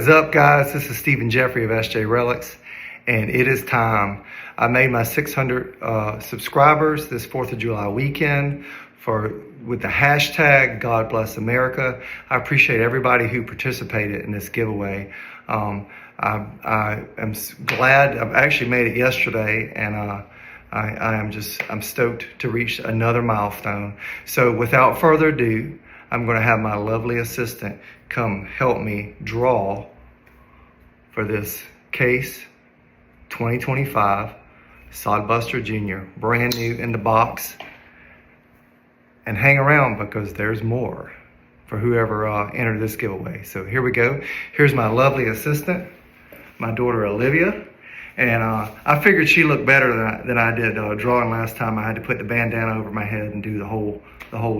is up, guys? This is Stephen Jeffrey of SJ Relics, and it is time. I made my 600 subscribers this 4th of July weekend with the hashtag God Bless America. I appreciate everybody who participated in this giveaway. I am glad. I've actually made it yesterday, and I'm stoked to reach another milestone. So without further ado, I'm going to have my lovely assistant come help me draw for this case 2025 Sodbuster Jr., brand new in the box. And hang around because there's more for whoever entered this giveaway. So here we go. Here's my lovely assistant, my daughter Olivia. And I figured she looked better than I did drawing last time. I had to put the bandana over my head and do the whole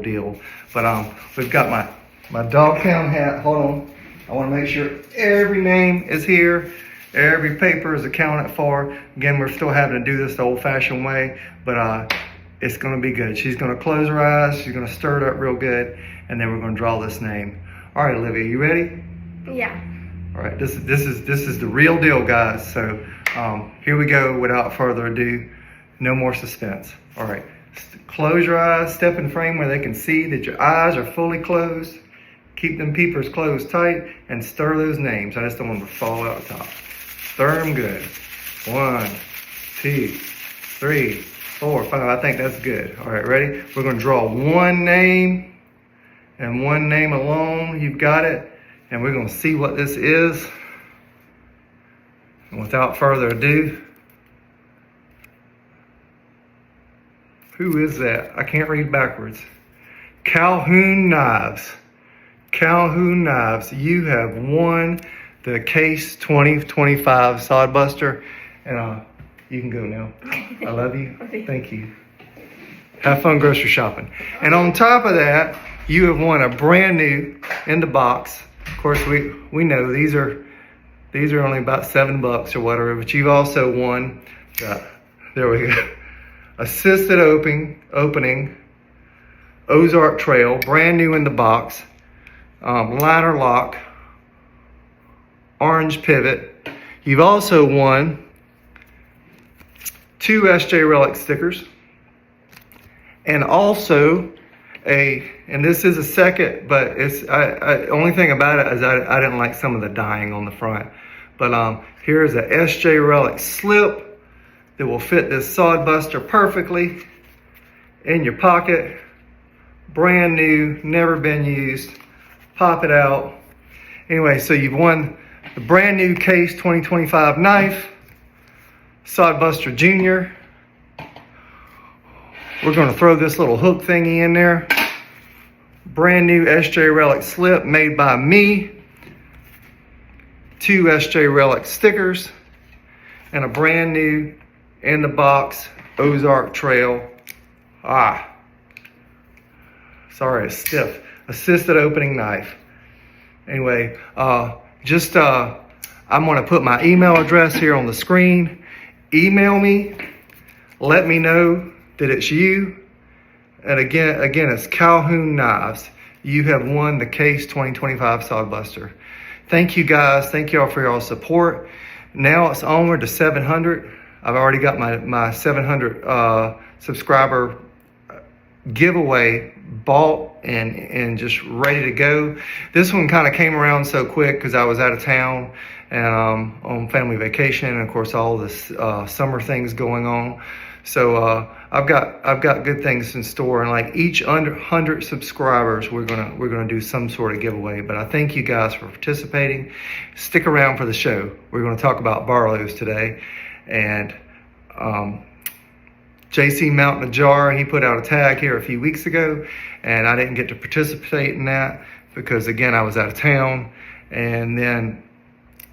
deal. But we've got my Dogtown hat. Hold on. I want to make sure every name is here. Every paper is accounted for. Again, we're still having to do this the old-fashioned way, but it's going to be good. She's going to close her eyes. She's going to stir it up real good, and then we're going to draw this name. All right, Olivia, you ready? Yeah. All right, this is the real deal, guys. So here we go. Without further ado, no more suspense. All right, close your eyes. Step in frame where they can see that your eyes are fully closed. Keep them peepers closed tight and stir those names. I just don't want them to fall out the top. Stir them good. 1, 2, 3, 4, 5. I think that's good. All right, ready? We're going to draw one name and one name alone. You've got it. And we're going to see what this is. And without further ado, who is that? I can't read backwards. Calhoun Knives. Calhoun Knives, you have won the Case 2025 Sodbuster. And you can go now. I love you. Thank you. Have fun grocery shopping. And on top of that, you have won a brand new in the box. Of course, we know these are only about $7 or whatever, but you've also won, there we go, assisted opening, Ozark Trail, brand new in the box, liner lock, orange pivot. You've also won 2 SJ Relic stickers, and also and this is a second, but it's only thing about it is I didn't like some of the dyeing on the front. But here's a SJ Relic slip that will fit this Sodbuster perfectly in your pocket. Brand new, never been used. Pop it out. Anyway, so you've won the brand new Case 2025 knife, Sodbuster Jr. We're going to throw this little hook thingy in there. Brand new SJ Relic slip made by me. 2 SJ Relic stickers. And a brand new in the box Ozark Trail. Sorry, it's stiff. Assisted opening knife. Anyway, I'm going to put my email address here on the screen. Email me. Let me know that it's you. And again, it's Calhoun Knives. You have won the Case 2025 Sodbuster. Thank you, guys. Thank you all for your support. Now it's onward to 700. I've already got my 700 subscriber giveaway bought and just ready to go. This one kind of came around so quick because I was out of town and on family vacation, and of course all this summer things going on. So I've got good things in store, and like each 100 subscribers, we're gonna do some sort of giveaway. But I thank you guys for participating. Stick around for the show. We're gonna talk about Barlow's today, and JC Mountain a Jar. He put out a tag here a few weeks ago, and I didn't get to participate in that because again I was out of town, and then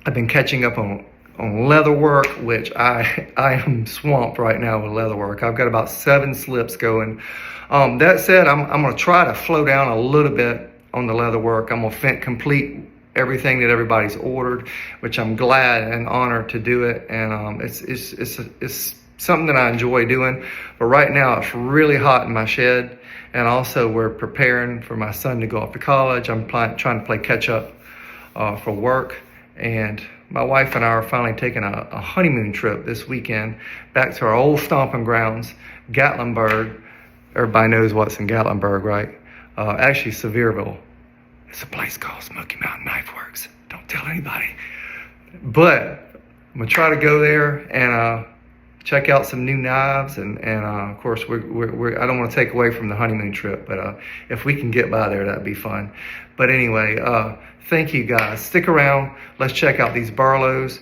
I've been catching up on leather work, which I am swamped right now with leather work. I've got about 7 slips going. That said, I'm going to try to slow down a little bit on the leather work. I'm going to complete everything that everybody's ordered, which I'm glad and honored to do it. And it's something that I enjoy doing. But right now it's really hot in my shed, and also we're preparing for my son to go off to college. I'm trying to play catch up for work. And my wife and I are finally taking a honeymoon trip this weekend back to our old stomping grounds, Gatlinburg. Everybody knows what's in Gatlinburg, right? Actually, Sevierville. It's a place called Smoky Mountain Knife Works. Don't tell anybody. But I'm gonna try to go there and check out some new knives, and of course I don't want to take away from the honeymoon trip, but if we can get by there, that'd be fun. But anyway, thank you guys. Stick around. Let's check out these Barlows.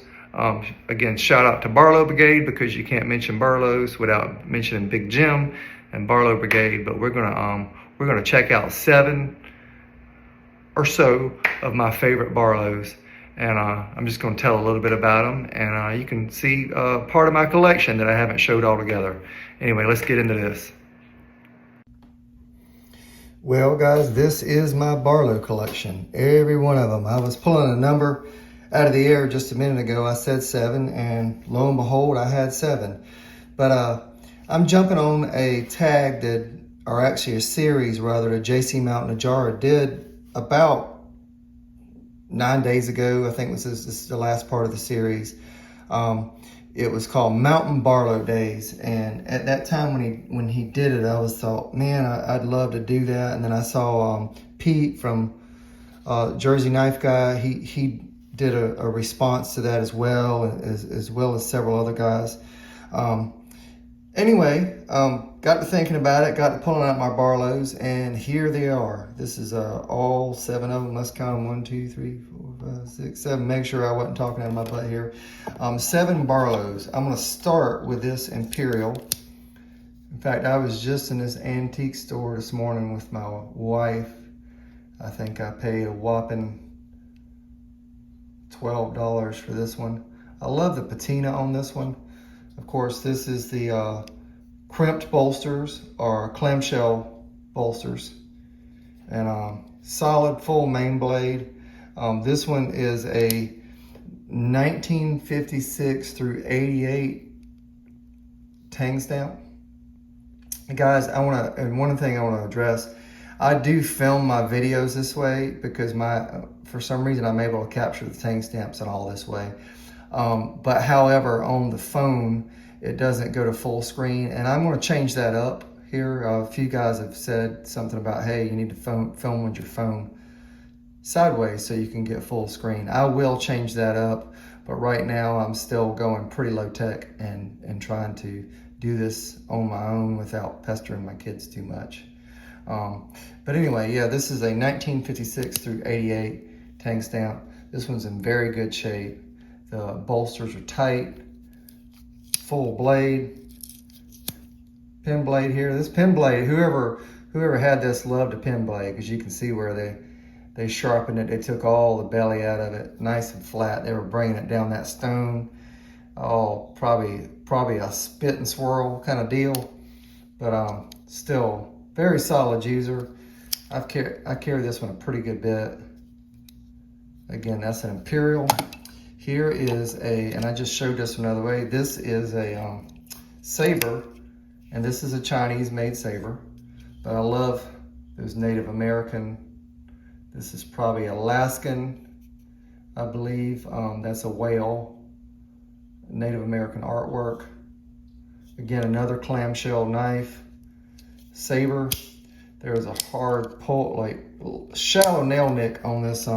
Again, shout out to Barlow Brigade, because you can't mention Barlows without mentioning Big Jim and Barlow Brigade. But we're gonna check out 7 or so of my favorite Barlows. And I'm just going to tell a little bit about them, and you can see part of my collection that I haven't showed all together. Anyway, let's get into this. Well, guys, this is my Barlow collection. Every one of them. I was pulling a number out of the air just a minute ago. I said 7, and lo and behold, I had 7. But I'm jumping on a tag that, or actually a series rather, that JC Mountain Najara did about 9 days ago. I think this is the last part of the series. It was called Mountain Barlow Days, and at that time when he did it, I was thought, man, I'd love to do that. And then I saw Pete from Jersey Knife Guy. He did a response to that as well as several other guys. Anyway, got to thinking about it, got to pulling out my Barlows, and here they are. This is all 7 of them. Let's count them. 1, 2, 3, 4, 5, 6, 7. Make sure I wasn't talking out of my butt here. 7 Barlows. I'm going to start with this Imperial. In fact, I was just in this antique store this morning with my wife. I think I paid a whopping $12 for this one. I love the patina on this one. Of course, this is the crimped bolsters, or clamshell bolsters, and solid full main blade. This one is a 1956 through 88 tang stamp. Guys, and one thing I want to address, I do film my videos this way because for some reason I'm able to capture the tang stamps and all this way. But however, on the phone, it doesn't go to full screen, and I'm going to change that up here. A few guys have said something about, hey, you need to film with your phone sideways so you can get full screen. I will change that up, but right now I'm still going pretty low tech and trying to do this on my own without pestering my kids too much. But anyway, yeah, this is a 1956 through 88 tang stamp. This one's in very good shape. The bolsters are tight, full blade, pin blade here. This pin blade, whoever had this loved a pin blade, because you can see where they sharpened it. They took all the belly out of it, nice and flat. They were bringing it down that stone. Oh, probably a spit and swirl kind of deal, but still very solid user. I carry this one a pretty good bit. Again, that's an Imperial. Here is and I just showed this another way. This is a saber, and this is a Chinese made saber, but I love those Native American. This is probably Alaskan, I believe. That's a whale, Native American artwork. Again, another clamshell knife, saber. There's a hard pull, like shallow nail nick on this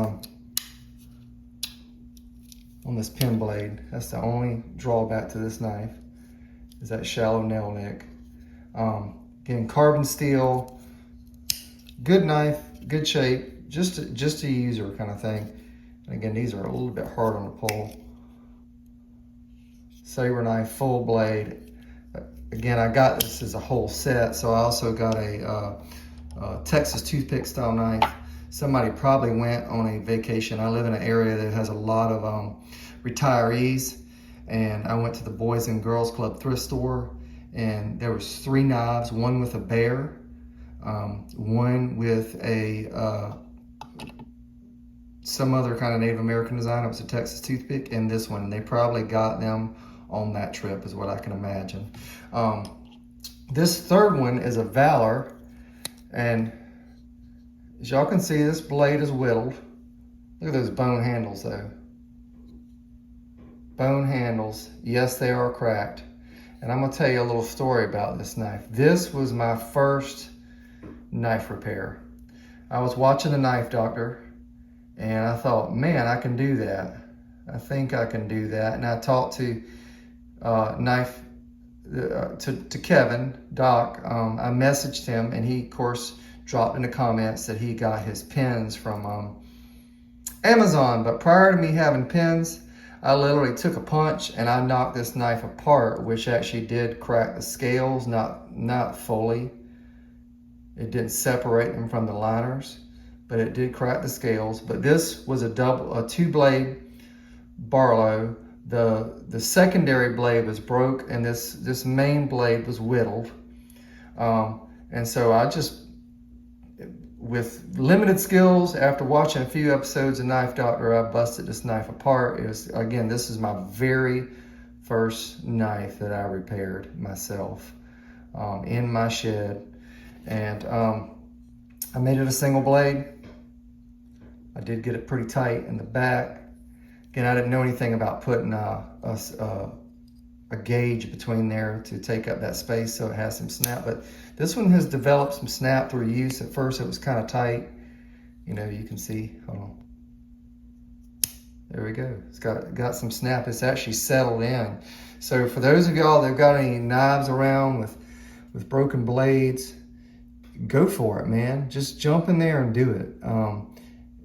pin blade. That's the only drawback to this knife, is that shallow nail nick. Again, carbon steel, good knife, good shape, just a user kind of thing. And again, these are a little bit hard on the pull. Saber knife, full blade. Again, I got this as a whole set, so I also got a Texas toothpick style knife. Somebody probably went on a vacation. I live in an area that has a lot of retirees, and I went to the Boys and Girls Club thrift store, and there was 3 knives, one with a bear, one with some other kind of Native American design. It was a Texas toothpick, and this one. And they probably got them on that trip, is what I can imagine. This third one is a Valor, and as y'all can see, this blade is whittled. Look at those bone handles though. bone handles. Yes, they are cracked. And I'm gonna tell you a little story about this knife. This was my first knife repair. I was watching The Knife Doctor, and I thought, man, I can do that. I think I can do that. And I talked to to Kevin, Doc. I messaged him, and he, of course, dropped in the comments that he got his pins from Amazon. But prior to me having pins, I literally took a punch and I knocked this knife apart, which actually did crack the scales, not fully. It didn't separate them from the liners, but it did crack the scales. But this was a two-blade Barlow. The secondary blade was broke, and this main blade was whittled. And so I just, with limited skills, after watching a few episodes of Knife Doctor, I busted this knife apart. It was, again, this is my very first knife that I repaired myself in my shed. And I made it a single blade. I did get it pretty tight in the back. Again, I didn't know anything about putting a gauge between there to take up that space so it has some snap. But this one has developed some snap through use. At first it was kind of tight. You know, you can see, hold on. There we go. It's got some snap. It's actually settled in. So for those of y'all that have got any knives around with broken blades, go for it, man. Just jump in there and do it.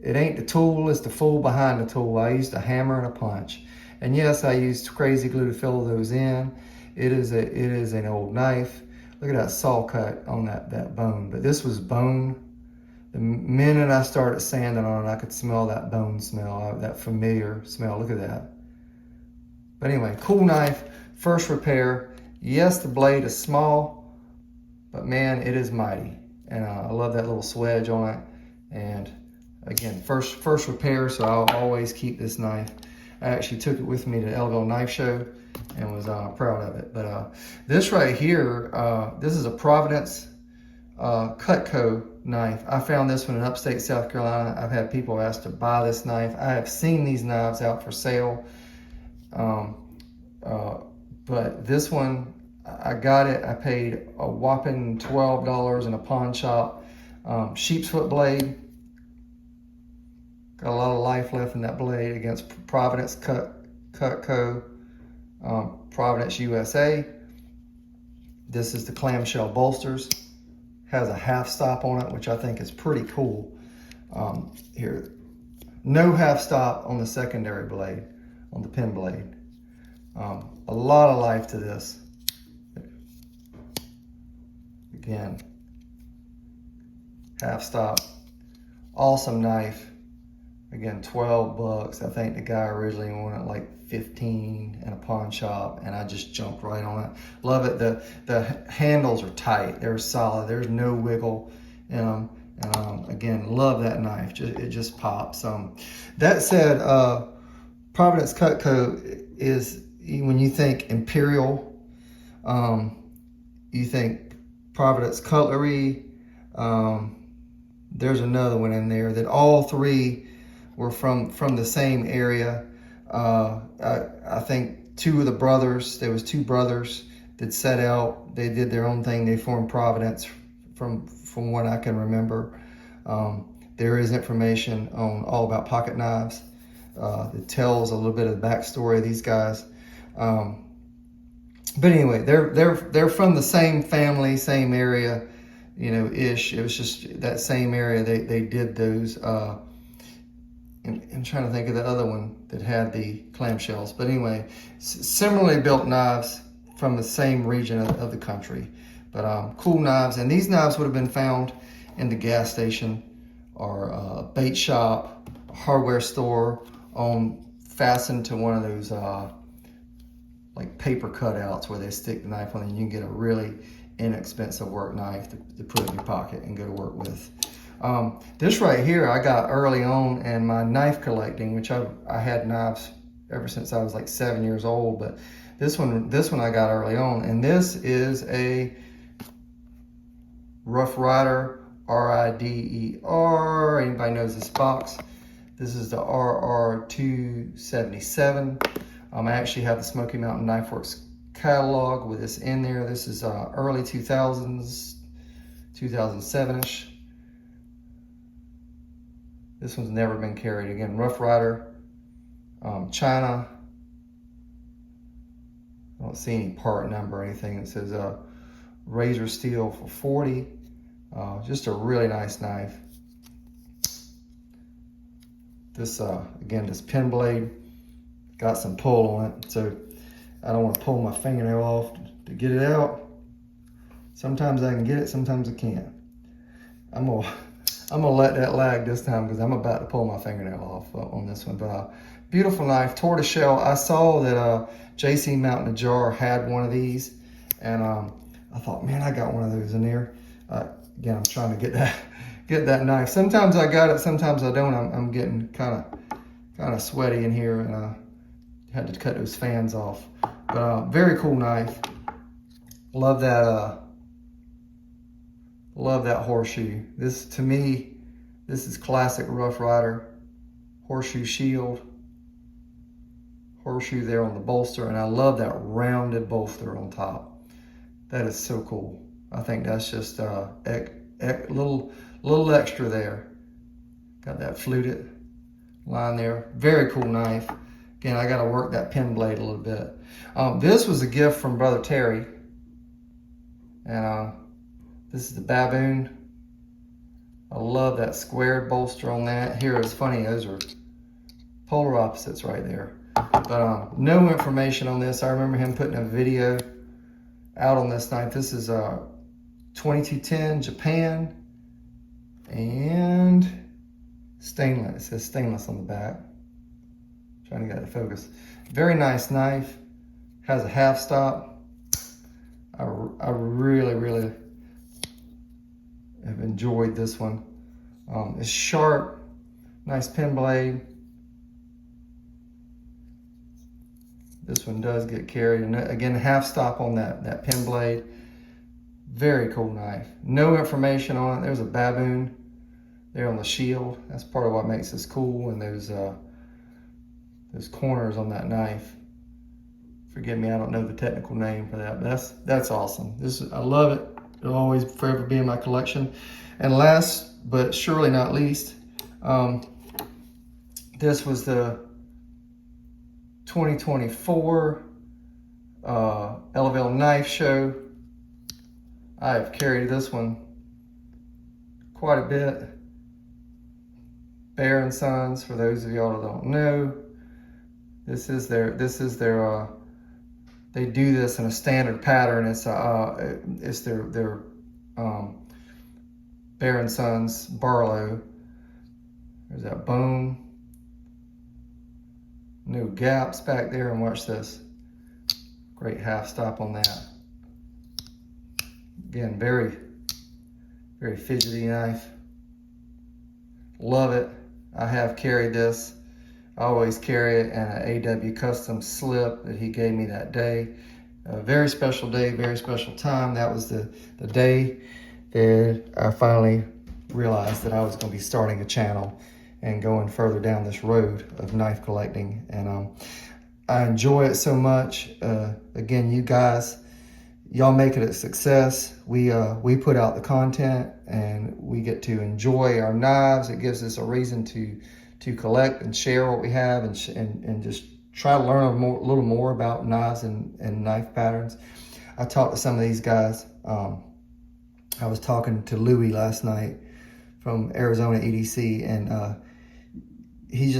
It ain't the tool, it's the fool behind the tool. I used a hammer and a punch. And yes, I used crazy glue to fill those in. It is an old knife. Look at that saw cut on that bone. But this was bone. The minute I started sanding on it, I could smell that bone smell, that familiar smell. Look at that. But anyway, cool knife, first repair. Yes, the blade is small, but man, it is mighty. And I love that little swedge on it. And again, first repair, so I'll always keep this knife. I actually took it with me to the Elgin Knife Show and was proud of it. But this right here, this is a Providence Cutco knife. I found this one in upstate South Carolina. I've had people ask to buy this knife. I have seen these knives out for sale. But this one, I got it. I paid a whopping $12 in a pawn shop. Sheep's foot blade. Got a lot of life left in that blade against Providence Cutco, Providence USA. This is the clamshell bolsters. Has a half stop on it, which I think is pretty cool. Here, no half stop on the secondary blade, on the pin blade. A lot of life to this. Again, half stop, awesome knife. Again, 12 bucks. I think the guy originally wanted like 15 in a pawn shop, and I just jumped right on it. Love it. The handles are tight. They're solid. There's no wiggle in them. And again, love that knife. It just pops. That said, Providence Cutco is, when you think Imperial, you think Providence Cutlery. There's another one in there that all three were from the same area. I think two of the brothers, there was two brothers that set out, they did their own thing, they formed Providence from what I can remember. There is information on all about pocket knives. It tells a little bit of the backstory of these guys. But anyway, they're from the same family, same area, you know, ish. It was just that same area they did those. I'm trying to think of the other one that had the clamshells. But anyway, similarly built knives from the same region of the country. But cool knives. And these knives would have been found in the gas station or a bait shop, a hardware store, fastened to one of those like paper cutouts where they stick the knife on, and you can get a really inexpensive work knife to put in your pocket and go to work with. This right here I got early on in my knife collecting, which I had knives ever since I was like 7 years old, but this one I got early on, and this is a Rough Rider RIDER. Anybody knows this box? This is the RR277. I actually have the Smoky Mountain Knife Works catalog with this in there. This is early 2000s, 2007-ish. This one's never been carried. Again, Rough Rider, China. I don't see any part number or anything. It says razor steel for 40. Just a really nice knife. This, again, this pen blade got some pull on it, so I don't want to pull my fingernail off to get it out. Sometimes I can get it, sometimes I can't. I'm gonna let that lag this time because I'm about to pull my fingernail off on this one. But beautiful knife, tortoiseshell. I saw that JC Mountain Ajar had one of these, and I thought, man, I got one of those in there. Again, I'm trying to get that knife. Sometimes I got it, sometimes I don't. I'm getting kind of sweaty in here, and I had to cut those fans off. But very cool knife. Love that. Love that horseshoe. This, to me, this is classic Rough Rider. Horseshoe shield. Horseshoe there on the bolster, and I love that rounded bolster on top. That is so cool. I think that's just little extra there. Got that fluted line there. Very cool knife. Again, I got to work that pen blade a little bit. This was a gift from Brother Terry, and this is the Baboon. I love that squared bolster on that. Here, it's funny, those are polar opposites right there. But no information on this. I remember him putting a video out on this knife. This is 2210 Japan, and stainless. It says stainless on the back. Trying to get it to focus. Very nice knife. Has a half stop. I really have enjoyed this one. It's sharp, nice pen blade. This one does get carried, and again, half stop on that pen blade. Very cool knife. No information on it. There's a Baboon there on the shield. That's part of what makes this cool, and those corners on that knife. Forgive me, I don't know the technical name for that, but that's awesome. I love it. It'll always forever be in my collection. And last but surely not least, this was the 2024 Ellaville Knife Show. I have carried this one quite a bit. Bear and Sons, for those of y'all that don't know, this is their they do this in a standard pattern. It's their Bear and Sons Barlow. There's that bone. No gaps back there, and watch this. Great half stop on that. Again, very fidgety knife. Love it. I have carried this. I always carry it in an AW custom slip that he gave me that day. A very special day, very special time. That was the day that I finally realized that I was going to be starting a channel and going further down this road of knife collecting. And I enjoy it so much. Again, you guys, y'all make it a success. We put out the content and we get to enjoy our knives. It gives us a reason to collect and share what we have, and just try to learn a little more about knives and knife patterns. I talked to some of these guys. I was talking to Louie last night from Arizona EDC, and he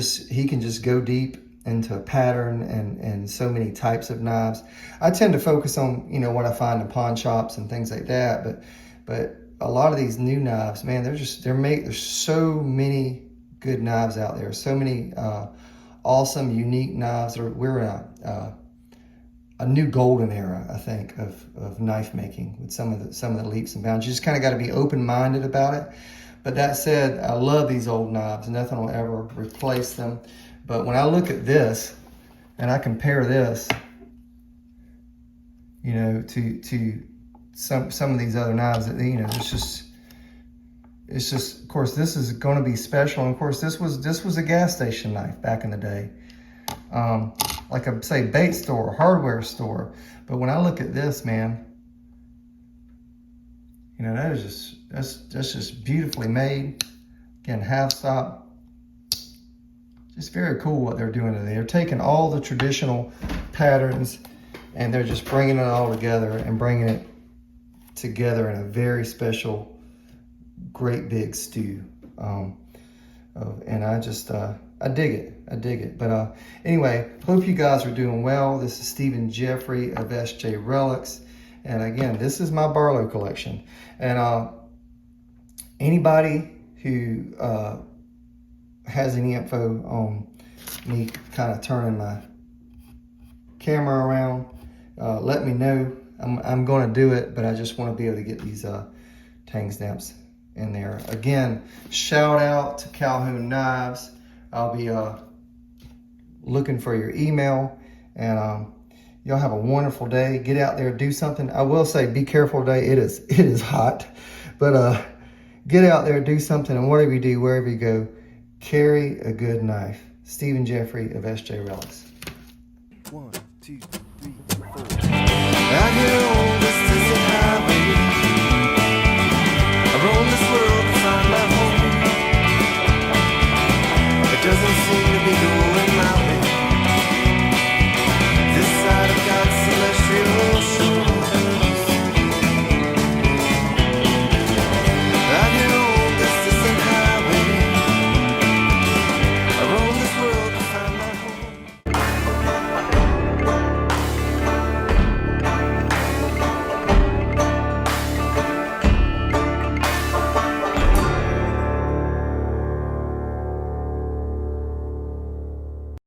can just go deep into a pattern and so many types of knives. I tend to focus on what I find in pawn shops and things like that, but a lot of these new knives, man, there's so many good knives out there, so many awesome, unique knives. We're in a new golden era, I think, of knife making with some of the leaps and bounds. You just kind of got to be open-minded about it. But that said, I love these old knives. Nothing will ever replace them. But when I look at this and I compare this, to some of these other knives, it's just, of course, this is going to be special. And of course, this was a gas station knife back in the day. A like a, say, bait store, hardware store. But when I look at this, man, you know, that is just, that's just beautifully made. Again, half stop. Just very cool what they're doing today. They're taking all the traditional patterns and they're just bringing it all together and bringing it together in a very special, great big stew. And I just, I dig it. I dig it. But anyway, hope you guys are doing well. This is Stephen Jeffrey of SJ Relics. And again, this is my Barlow collection. And anybody who has any info on me kind of turning my camera around, let me know. I'm going to do it, but I just want to be able to get these tang stamps in there. Again, shout out to Calhoun Knives. I'll be looking for your email, and y'all have a wonderful day. Get out there, do something. I will say, be careful today. It is hot, but get out there, do something, and whatever you do, wherever you go, carry a good knife. Stephen Jeffrey of SJ Relics. 1, 2, 3, 4. I get